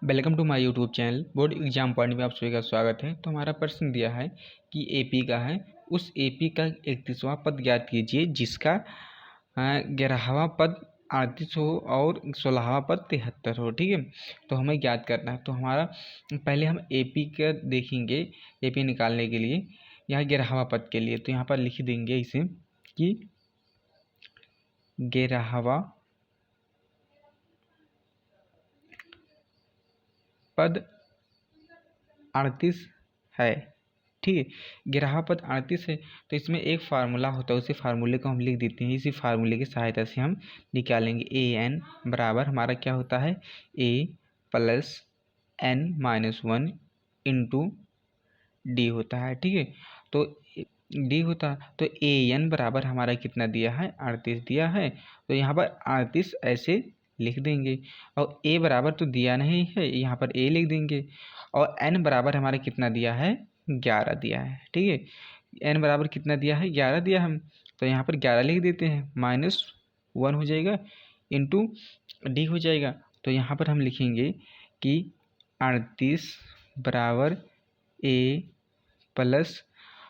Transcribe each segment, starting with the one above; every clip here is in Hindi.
Welcome to my YouTube channel. Board exam point में आप सभी का स्वागत है। तो हमारा प्रश्न दिया है कि एपी का है, उस एपी का 31वां पद ज्ञात कीजिए जिसका 11वां पद 38 हो और 16वां पद 73 हो। ठीक है, तो हमें ज्ञात करना है। तो हमारा पहले हम एपी का देखेंगे। एपी निकालने के लिए यहाँ 11वां पद के लिए तो यहाँ पर लिख देंगे इसे कि 11वां पद 38 है। ठीक है, 11वां पद 38 है तो इसमें एक फार्मूला होता है, उसी फार्मूले को हम लिख देते हैं। इसी फार्मूले की सहायता से हम निकालेंगे। ए एन बराबर हमारा क्या होता है, A plus N minus 1 into D होता है। ठीक है, तो डी होता है तो ए एन बराबर हमारा कितना दिया है, 38 दिया है। तो यहाँ पर 38 ऐसे लिख देंगे और ए बराबर तो दिया नहीं है, यहाँ पर ए लिख देंगे। और एन बराबर हमारा कितना दिया है, 11 दिया है। ठीक है, एन बराबर कितना दिया है, 11 दिया हम, तो यहाँ पर 11 लिख देते हैं, -1 हो जाएगा इंटू डी हो जाएगा। तो यहाँ पर हम लिखेंगे कि 38 बराबर ए प्लस,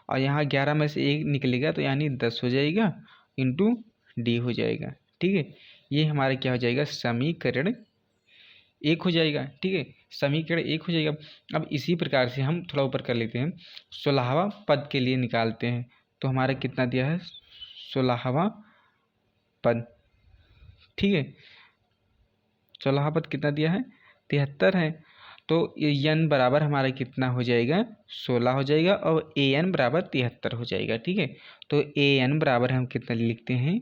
और यहाँ 11 में से एक निकलेगा तो यानी 10 हो जाएगा इंटू डी हो जाएगा। ठीक है, ये हमारा क्या हो जाएगा, समीकरण 1 हो जाएगा। ठीक है, समीकरण 1 हो जाएगा। अब इसी प्रकार से हम थोड़ा ऊपर कर लेते हैं, 16वां पद के लिए निकालते हैं। तो हमारा कितना दिया है, 16वां पद। ठीक है, 16वां पद कितना दिया है, 73 है। तो एन बराबर हमारा कितना हो जाएगा, 16 हो जाएगा और ए एन बराबर 73 हो जाएगा। ठीक है, तो ए एन बराबर हम कितना लिखते हैं,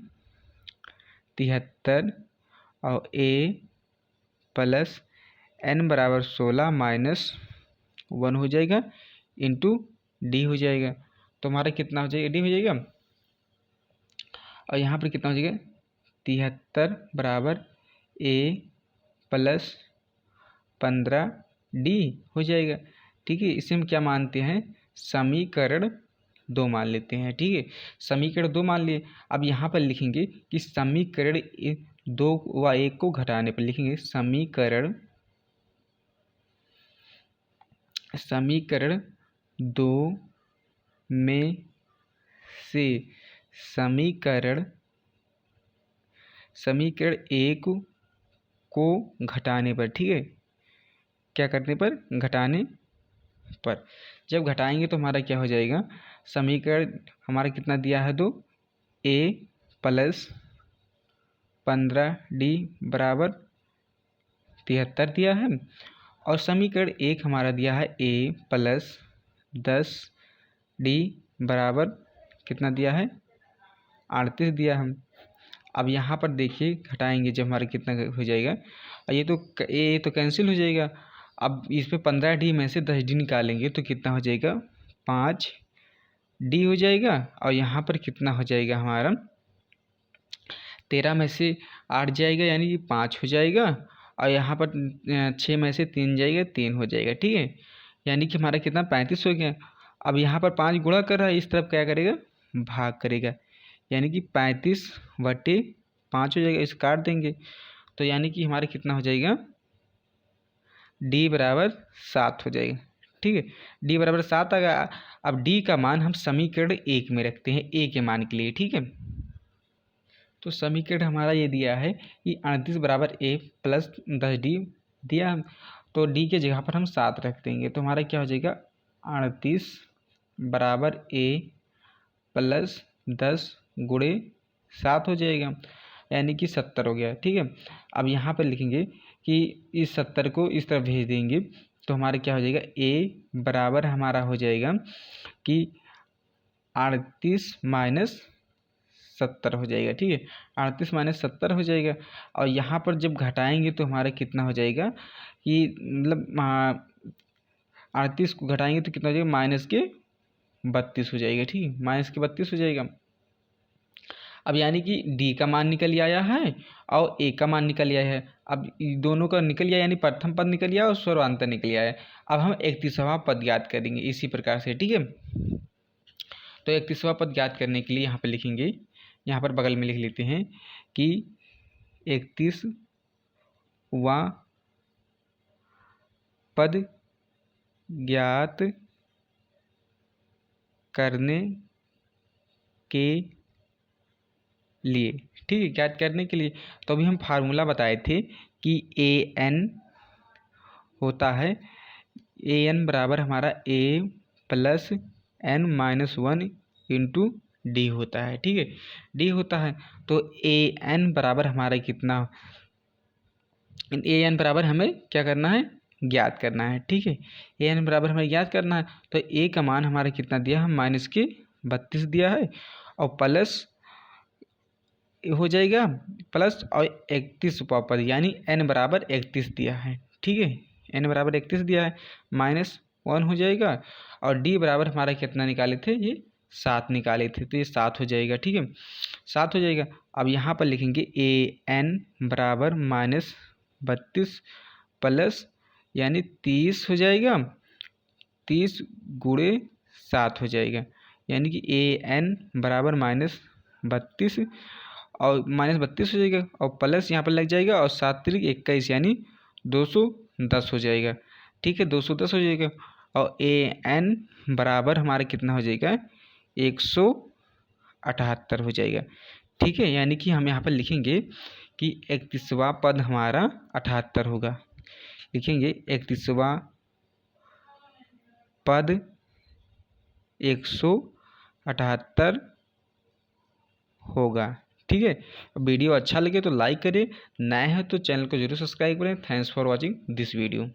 73 और ए प्लस एन बराबर 16 माइनस 1 हो जाएगा इंटू डी हो जाएगा। तो हमारा कितना हो जाएगा, डी हो जाएगा। और यहाँ पर कितना हो जाएगा, 73 बराबर ए प्लस 15 डी हो जाएगा। ठीक है, इसे हम क्या मानते हैं, समीकरण 2 मान लेते हैं। ठीक है, समीकरण 2 मान लिए। अब यहाँ पर लिखेंगे कि समीकरण 2 व 1 को घटाने पर लिखेंगे समीकरण 2 में से समीकरण 1 को घटाने पर, ठीक है, क्या करने पर, घटाने पर, जब घटाएंगे तो हमारा क्या हो जाएगा, समीकरण हमारा कितना दिया है, 2 ए प्लस 15 डी बराबर 73 दिया है। और समीकरण 1 हमारा दिया है ए प्लस 10 डी बराबर कितना दिया है, 38 दिया हम। अब यहाँ पर देखिए घटाएंगे जब हमारा कितना हो जाएगा, ये तो कैंसिल हो जाएगा। अब इस पे 15 डी में से 10 डी निकालेंगे तो कितना हो जाएगा, 5 डी हो जाएगा। और यहाँ पर कितना हो जाएगा हमारा, 13 में से 8 जाएगा यानी कि 5 हो जाएगा। और यहाँ पर 6 में से 3 जाएगा, 3 हो जाएगा। ठीक है, यानी कि हमारा कितना, 35 हो गया। अब यहाँ पर 5 गुणा कर रहा है, इस तरफ क्या करेगा, भाग करेगा, यानी कि 35/5 हो जाएगा। इसे काट देंगे तो यानी कि हमारा कितना हो जाएगा, डी बराबर 7 हो जाएगा। ठीक है, डी बराबर 7 आ गया। अब डी का मान हम समीकरण 1 में रखते हैं, ए के मान के लिए। ठीक है, तो समीकरण हमारा ये दिया है कि 38 बराबर ए प्लस 10 डी दिया हम, तो डी के जगह पर हम 7 रख देंगे। तो हमारा क्या हो जाएगा, 38 बराबर ए प्लस 10 गुणे 7 हो जाएगा, यानी कि 70 हो गया। ठीक है, अब यहाँ पर लिखेंगे कि इस 70 को इस तरफ भेज देंगे तो हमारा क्या हो जाएगा, ए बराबर हमारा हो जाएगा कि 38 माइनस 70 हो जाएगा। ठीक है, 38 माइनस 70 हो जाएगा। और यहाँ पर जब घटाएंगे तो हमारा कितना हो जाएगा कि मतलब 38 को घटाएंगे तो कितना हो जाएगा, -32 हो जाएगा। ठीक है, -32 हो जाएगा। अब यानी कि डी का मान निकल आया है और ए का मान निकल आया है। अब दोनों का निकल आया, यानी प्रथम पद निकल आया और सर्वांतर निकल आया है। अब हम 31वां पद ज्ञात करेंगे इसी प्रकार से। ठीक है, तो 31वां पद ज्ञात करने के लिए यहाँ पर लिखेंगे, यहाँ पर बगल में लिख लेते हैं कि 31वां पद ज्ञात करने के लिए, ठीक है, ज्ञात करने के लिए। तो अभी हम फार्मूला बताए थे कि ए एन होता है, ए एन बराबर हमारा A plus N minus one into D होता है, ठीक है, डी होता है। तो ए एन बराबर हमारा कितना, ए एन बराबर हमें क्या करना है, ज्ञात करना है, ठीक है, ए एन बराबर हमें ज्ञात करना है। तो ए का मान हमारा कितना दिया है, माइनस के 32 दिया है, और प्लस हो जाएगा प्लस और 31 पद, यानी एन बराबर 31 दिया है, ठीक है, एन बराबर 31 दिया है, माइनस 1 हो जाएगा, और डी बराबर हमारा कितना निकाले थे, ये 7 निकाले थे, तो ये 7 हो जाएगा, ठीक है, 7 हो जाएगा। अब यहाँ पर लिखेंगे ए एन बराबर माइनस 32 प्लस यानी 30 हो जाएगा, 30 गुणे 7 हो जाएगा, यानी कि ए एन बराबर माइनस 32 और माइनस 32 हो जाएगा, और प्लस यहाँ पर लग जाएगा, और 7 तिरिक 21 यानी 210 हो जाएगा, ठीक है, 210 हो जाएगा। और ए एन बराबर हमारा कितना हो जाएगा, 178 हो जाएगा, ठीक है, यानी कि हम यहाँ पर लिखेंगे कि 31वां पद हमारा 78 होगा, लिखेंगे 31वां पद 178 होगा, ठीक है। वीडियो अच्छा लगे तो लाइक करें, नए हैं तो चैनल को जरूर सब्सक्राइब करें। Thanks for watching this video.